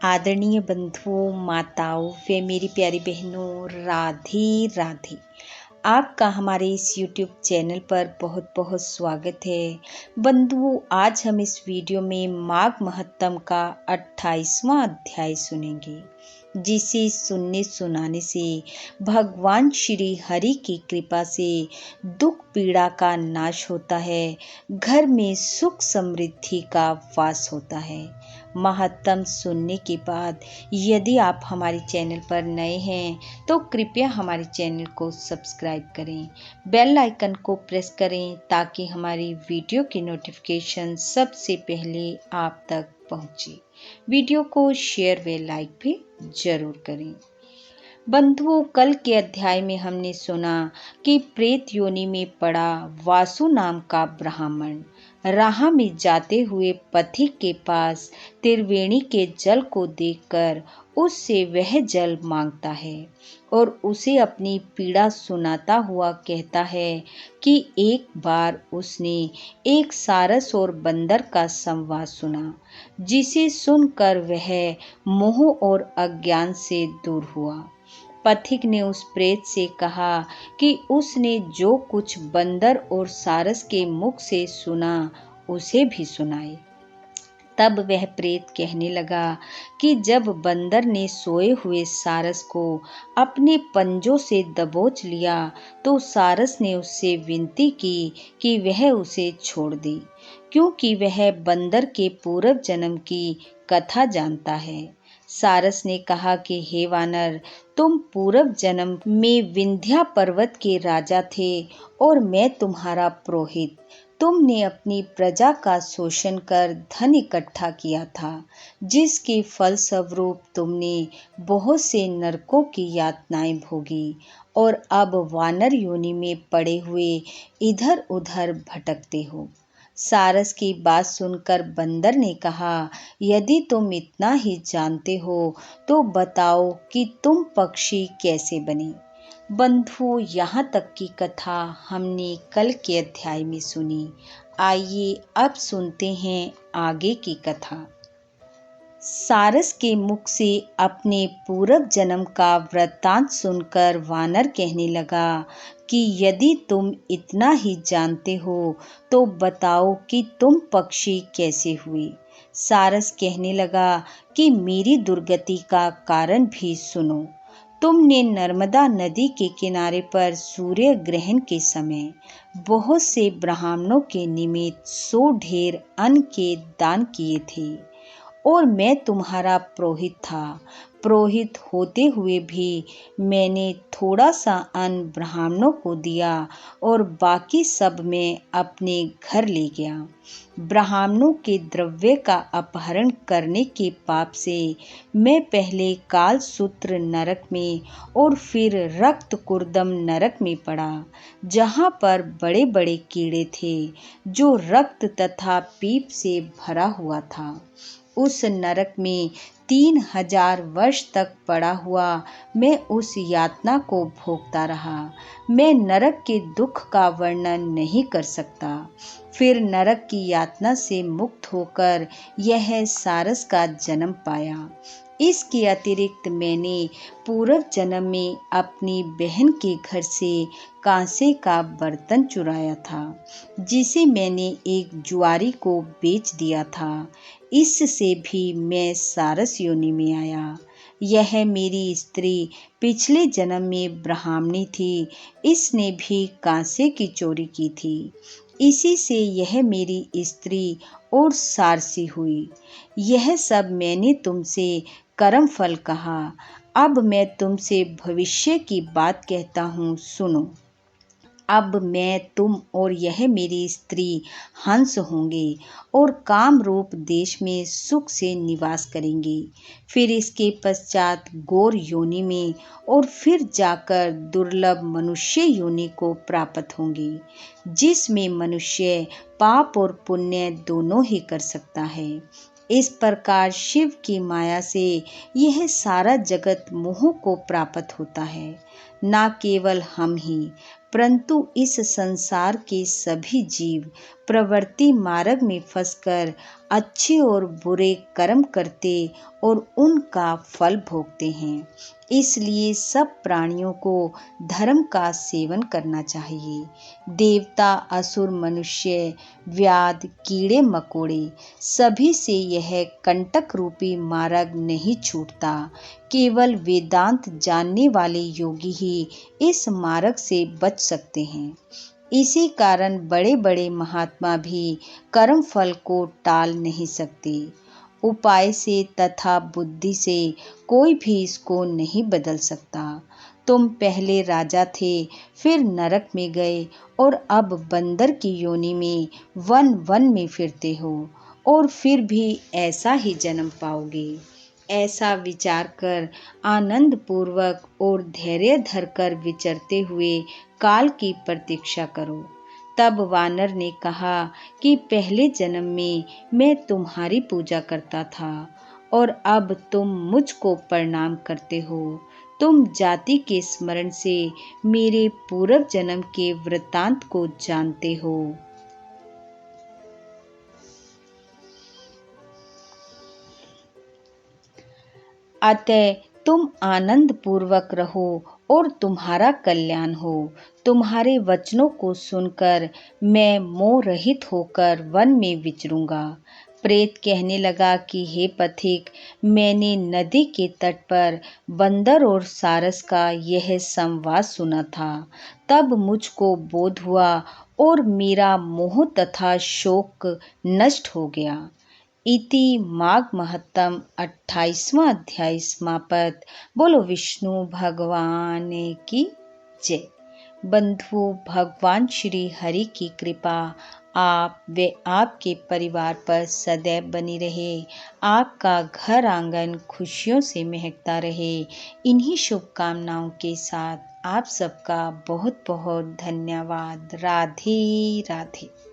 आदरणीय बंधुओं, माताओं व मेरी प्यारी बहनों, राधे राधे। आपका हमारे इस YouTube चैनल पर बहुत बहुत स्वागत है। बंधुओं, आज हम इस वीडियो में माघ महत्तम का 28वां अध्याय सुनेंगे, जिसे सुनने सुनाने से भगवान श्री हरि की कृपा से दुख पीड़ा का नाश होता है, घर में सुख समृद्धि का वास होता है। महत्तम सुनने के बाद यदि आप हमारे चैनल पर नए हैं तो कृपया हमारे चैनल को सब्सक्राइब करें, बेल आइकन को प्रेस करें ताकि हमारी वीडियो की नोटिफिकेशन सबसे पहले आप तक पहुंचे। वीडियो को शेयर व लाइक भी जरूर करें। बंधुओं, कल के अध्याय में हमने सुना कि प्रेत योनि में पड़ा वासु नाम का ब्राह्मण राह में जाते हुए पथिक के पास त्रिवेणी के जल को देखकर उससे वह जल मांगता है और उसे अपनी पीड़ा सुनाता हुआ कहता है कि एक बार उसने एक सारस और बंदर का संवाद सुना, जिसे सुनकर वह मोह और अज्ञान से दूर हुआ। पथिक ने उस प्रेत से कहा कि उसने जो कुछ बंदर और सारस के मुख से सुना उसे भी सुनाए। तब वह प्रेत कहने लगा कि जब बंदर ने सोए हुए सारस को अपने पंजों से दबोच लिया तो सारस ने उससे विनती की कि वह उसे छोड़ दे, क्योंकि वह बंदर के पूर्व जन्म की कथा जानता है। सारस ने कहा कि हे वानर, तुम पूर्व जन्म में विंध्या पर्वत के राजा थे और मैं तुम्हारा पुरोहित। तुमने अपनी प्रजा का शोषण कर धन इकट्ठा किया था, जिसके फल स्वरूप तुमने बहुत से नरकों की यातनाएं भोगी और अब वानर योनि में पड़े हुए इधर उधर भटकते हो। सारस की बात सुनकर बंदर ने कहा, यदि तुम इतना ही जानते हो तो बताओ कि तुम पक्षी कैसे बने। बंधुओं, यहाँ तक की कथा हमने कल के अध्याय में सुनी। आइए अब सुनते हैं आगे की कथा। सारस के मुख से अपने पूर्व जन्म का वृत्तांत सुनकर वानर कहने लगा कि यदि तुम इतना ही जानते हो तो बताओ कि तुम पक्षी कैसे हुए। सारस कहने लगा कि मेरी दुर्गति का कारण भी सुनो। तुमने नर्मदा नदी के किनारे पर सूर्य ग्रहण के समय बहुत से ब्राह्मणों के निमित्त 100 ढेर अन्न के दान किए थे और मैं तुम्हारा पुरोहित था। पुरोहित होते हुए भी मैंने थोड़ा सा अन्न ब्राह्मणों को दिया और बाकी सब मैं अपने घर ले गया। ब्राह्मणों के द्रव्य का अपहरण करने के पाप से मैं पहले कालसूत्र नरक में और फिर रक्त कुर्दम नरक में पड़ा, जहाँ पर बड़े बड़े कीड़े थे जो रक्त तथा पीप से भरा हुआ था। उस नरक में 3000 वर्ष तक पड़ा हुआ मैं उस यातना को भोगता रहा। मैं नरक के दुख का वर्णन नहीं कर सकता। फिर नरक की यातना से मुक्त होकर यह सारस का जन्म पाया। इसके अतिरिक्त मैंने पूर्व जन्म में अपनी बहन के घर से कांसे का बर्तन चुराया था, जिसे मैंने एक जुआरी को बेच दिया था। इससे भी मैं सारस योनि में आया। यह मेरी स्त्री पिछले जन्म में ब्राह्मणी थी, इसने भी कांसे की चोरी की थी। इसी से यह मेरी स्त्री और सारसी हुई। यह सब मैंने तुमसे कर्म फल कहा। अब मैं तुमसे भविष्य की बात कहता हूँ, सुनो। अब मैं, तुम और यह मेरी स्त्री हंस होंगे और काम रूप देश में सुख से निवास करेंगे। फिर इसके पश्चात गौर योनि में और फिर जाकर दुर्लभ मनुष्य योनि को प्राप्त होंगे, जिसमें मनुष्य पाप और पुण्य दोनों ही कर सकता है। इस प्रकार शिव की माया से यह सारा जगत मोह को प्राप्त होता है। न केवल हम ही, परंतु इस संसार के सभी जीव प्रवृत्ति मार्ग में फंसकर अच्छे और बुरे कर्म करते और उनका फल भोगते हैं। इसलिए सब प्राणियों को धर्म का सेवन करना चाहिए। देवता, असुर, मनुष्य, व्याध, कीड़े मकोड़े सभी से यह कंटक रूपी मार्ग नहीं छूटता। केवल वेदांत जानने वाले योगी ही इस मार्ग से बच सकते हैं। इसी कारण बड़े बड़े महात्मा भी कर्म फल को टाल नहीं सकते। उपाय से तथा बुद्धि से कोई भी इसको नहीं बदल सकता। तुम पहले राजा थे, फिर नरक में गए और अब बंदर की योनि में वन वन में फिरते हो और फिर भी ऐसा ही जन्म पाओगे। ऐसा विचार कर आनंद पूर्वक और धैर्य धरकर विचरते हुए काल की प्रतीक्षा करो। तब वानर ने कहा कि पहले जन्म में मैं तुम्हारी पूजा करता था और अब तुम मुझको प्रणाम करते हो। तुम जाति के स्मरण से मेरे पूर्व जन्म के वृत्तांत को जानते हो। अतः तुम आनंद पूर्वक रहो और तुम्हारा कल्याण हो। तुम्हारे वचनों को सुनकर मैं मोह रहित होकर वन में विचरूंगा। प्रेत कहने लगा कि हे पथिक, मैंने नदी के तट पर बंदर और सारस का यह संवाद सुना था। तब मुझको बोध हुआ और मेरा मोह तथा शोक नष्ट हो गया। इति माघ महत्तम 28वां अध्याय समाप्त। बोलो विष्णु भगवान की जय। बंधुओं, भगवान श्री हरि की कृपा आप व आपके परिवार पर सदैव बनी रहे। आपका घर आंगन खुशियों से महकता रहे। इन्हीं शुभकामनाओं के साथ आप सबका बहुत बहुत धन्यवाद। राधे राधे।